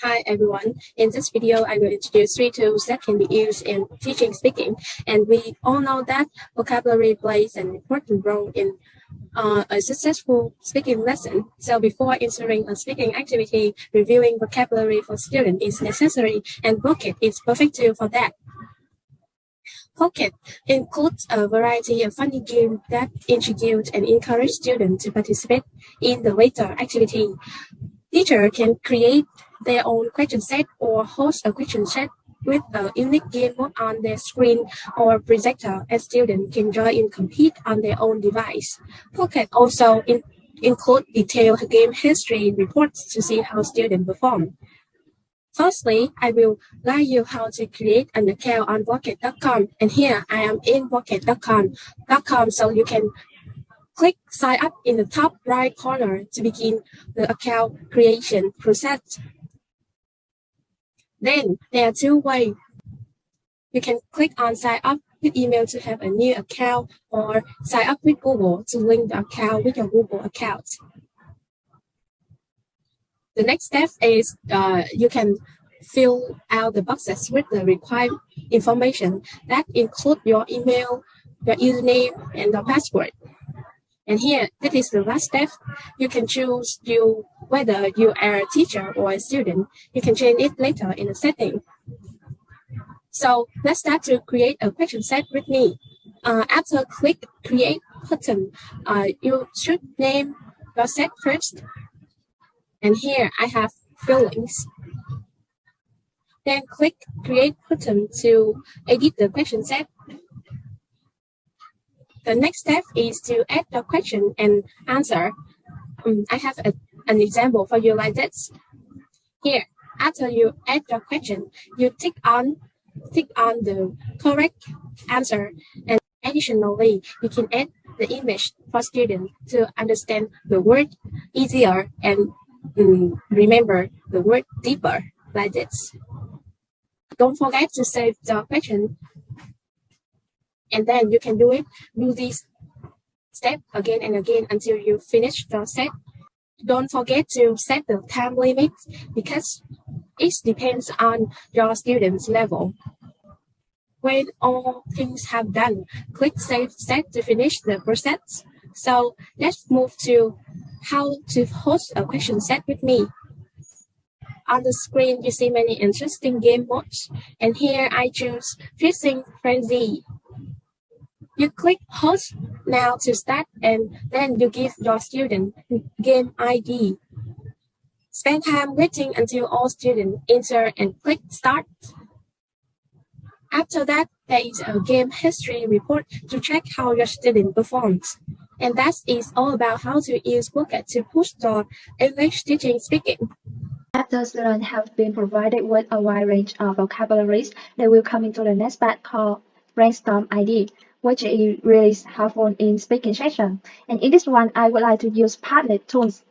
Hi everyone. In this video, I will introduce 3 tools that can be used in teaching speaking. And we all know that vocabulary plays an important role in a successful speaking lesson. So before entering a speaking activity, reviewing vocabulary for students is necessary, and Pocket is perfect tool for that. Pocket includes a variety of funny games that introduce and encourage students to participate in the later activity. Teachers can create their own question set or host a question set with a unique game mode on their screen or projector, and students can join and compete on their own device. Pocket also include detailed game history reports to see how students perform. Firstly, I will guide you how to create an account on Pocket.com, and here I am in Pocket.com, so you can click Sign Up in the top right corner to begin the account creation process. Then there are 2 ways. You can click on Sign Up with email to have a new account, or sign up with Google to link the account with your Google account. The next step is you can fill out the boxes with the required information that include your email, your username, and your password. And here, this is the last step. You can choose whether you are a teacher or a student. You can change it later in the setting. So let's start to create a question set with me. After click Create button, you should name your set first. And here I have feelings. Then click Create button to edit the question set. The next step is to add the question and answer. I have an example for you like this. Here, after you add your question, you tick on the correct answer, and additionally, you can add the image for students to understand the word easier and remember the word deeper like this. Don't forget to save the question, and then you can do this step again and again until you finish the set. Don't forget to set the time limit because it depends on your student's level. When all things have done, click Save Set to finish the process. So let's move to how to host a question set with me. On the screen, you see many interesting game modes, and here I choose Fishing Frenzy. You click Host now to start, and then you give your student game ID. Spend time waiting until all students enter and click Start. After that, there is a game history report to check how your student performs. And that is all about how to use Pocket to push your English teaching speaking. After students have been provided with a wide range of vocabularies, they will come into the next part called Brainstorm ID, which is really helpful in speaking session. And in this one, I would like to use Padlet tools.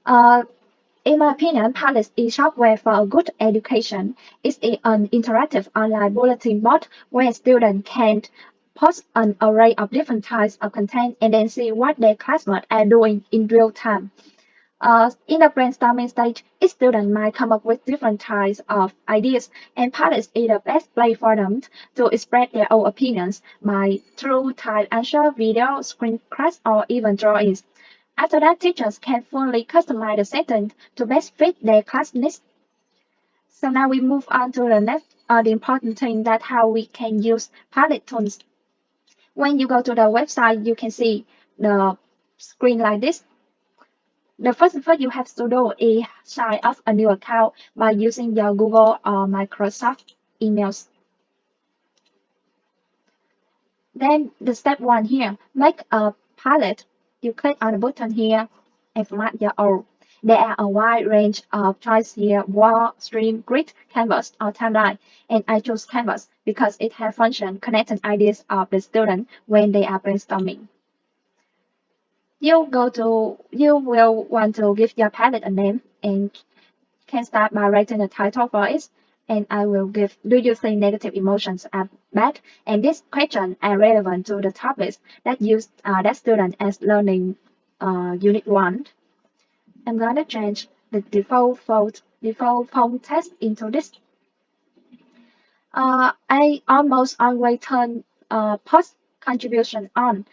In my opinion, Padlet is software for a good education. It's an interactive online bulletin board where students can post an array of different types of content and then see what their classmates are doing in real time. In the brainstorming stage, each student might come up with different types of ideas, and Padlet is the best place for them to express their own opinions through type answer, video, screencasts, or even drawings. After that, teachers can fully customize the sentence to best fit their class needs. So now we move on to the next, the important thing that how we can use Padlet tools. When you go to the website, you can see the screen like this. The first thing you have to do is sign up a new account by using your Google or Microsoft emails. Then the step 1 here, make a palette. You click on the button here and format your own. There are a wide range of choices here: wall, stream, grid, canvas, or timeline. And I choose canvas because it has function connecting ideas of the student when they are brainstorming. You will want to give your palette a name and can start by writing a title for it. And I will give, do you think negative emotions are bad? And this question are relevant to the topics that that student as learning unit 1. I'm going to change the default phone test into this. I almost always turn post contribution on.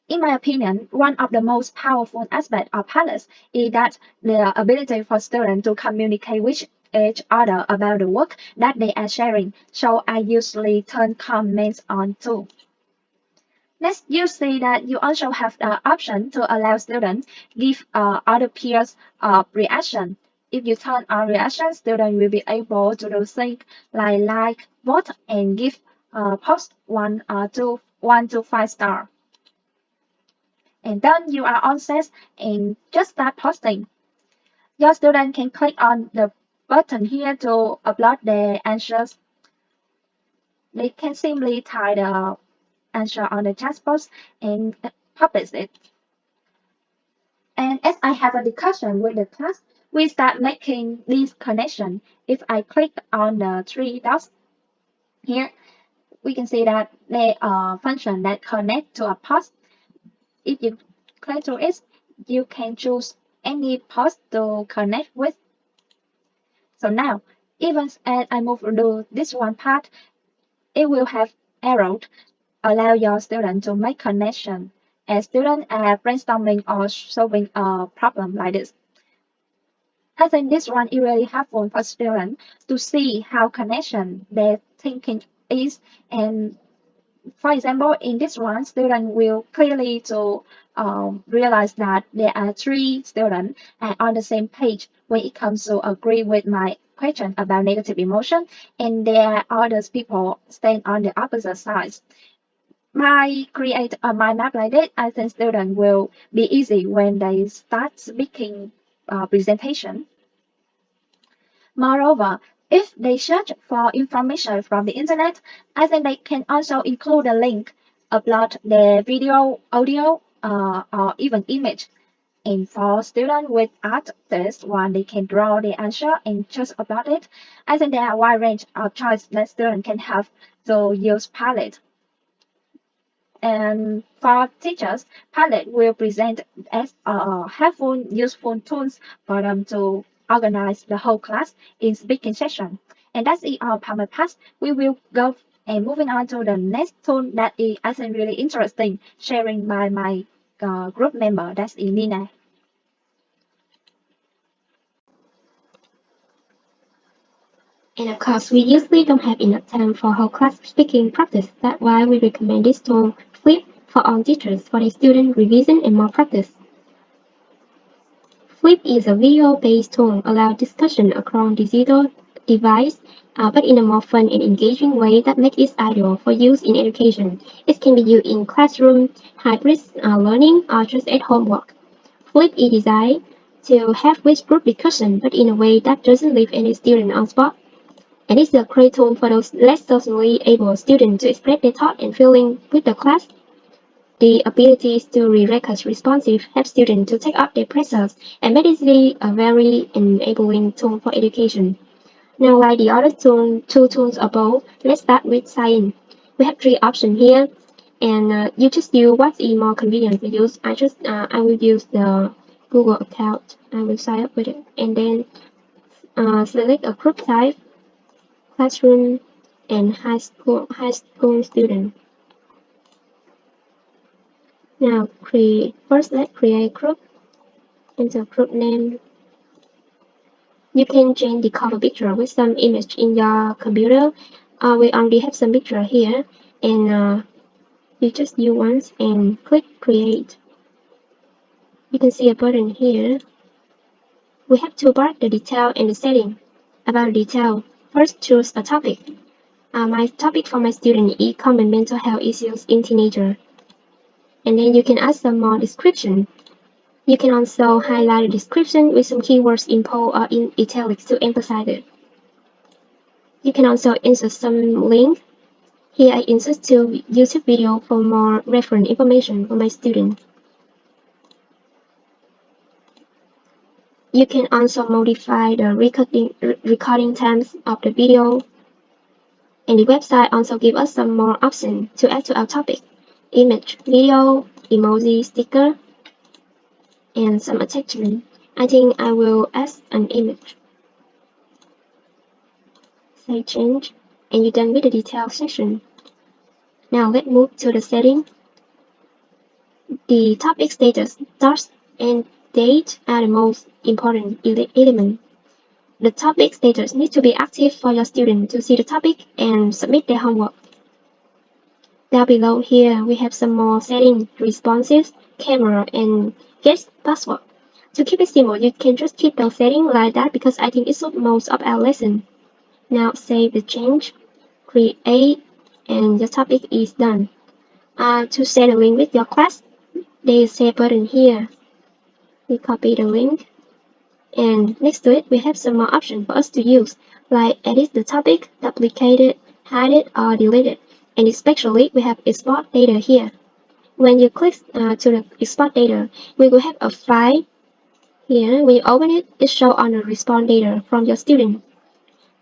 In my opinion, one of the most powerful aspects of Palace is that the ability for students to communicate with each other about the work that they are sharing. So I usually turn comments on too. Next, you see that you also have the option to allow students give other peers reaction. If you turn on reaction, students will be able to do things like vote and give post 1 to 5 star. And then you are all set and just start posting. Your student can click on the button here to upload their answers. They can simply type the answer on the chat box and publish it. And as I have a discussion with the class, we start making this connection. If I click on the three dots here, we can see that they are function that connect to a post. If you click to it, you can choose any post to connect with. So now, even as I move through this one part, it will have arrowed, allow your student to make connection as students are brainstorming or solving a problem like this. I think this one is really helpful for students to see how connection their thinking is. And for example, in this one, students will clearly to realize that there are three students on the same page when it comes to agree with my question about negative emotion, and there are other people stand on the opposite side. My create a mind map like that, I think students will be easy when they start speaking presentation. Moreover, if they search for information from the internet, I think they can also include a link, upload their video, audio, or even image. And for students with art, this one they can draw the answer and just upload it. I think there are a wide range of choice that students can have to use Palette. And for teachers, Padlet will present as helpful, useful tools for them to organize the whole class in speaking session. And that's it on Padlet Pass. We will go and moving on to the next tool that is, I think, really interesting, sharing by my group member, that's Nina. And of course, we usually don't have enough time for whole class speaking practice. That's why we recommend this tool, Flip, for all teachers for their student revision and more practice. Flip is a video-based tool allows discussion across digital device, but in a more fun and engaging way that makes it ideal for use in education. It can be used in classroom, hybrid learning, or just at home work. Flip is designed to have with group discussion, but in a way that doesn't leave any student on spot. And it's a great tool for those less socially able students to express their thoughts and feelings with the class. The abilities to record responsive help students to take up their pressures and make it a very enabling tool for education. Now, like the other two tools above, let's start with science. We have three options here, and you just use what is more convenient for you. I will use the Google account. I will sign up with it, and then select a group type, classroom, and high school student. Now, let's create group. Enter group name. You can change the cover picture with some image in your computer. We already have some picture here, and you just use once and click create. You can see a button here. We have to part the detail and the setting. About the detail, first choose a topic. My topic for my student is common mental health issues in teenager. And then you can add some more description. You can also highlight the description with some keywords in bold or in italics to emphasize it. You can also insert some link. Here I insert to YouTube video for more reference information for my student. You can also modify the recording times of the video. And the website also gives us some more options to add to our topic. Image, video, emoji, sticker, and some attachment. I think I will add an image. Say change, and you're done with the detail section. Now let's move to the setting. The topic status, start and date are the most important element. The topic status needs to be active for your student to see the topic and submit their homework. Down below here, we have some more settings, responses, camera, and guest password. To keep it simple, you can just keep those settings like that because I think it suits most of our lesson. Now save the change, create, and the topic is done. To share the link with your class, there is a button here. We copy the link, and next to it we have some more options for us to use, like edit the topic, duplicate it, hide it, or delete it. And especially we have export data here. When you click to the export data, we will have a file here. When you open it, it shows on the response data from your student.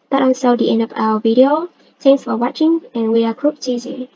That's also the end of our video. Thanks for watching, and we are Group TG.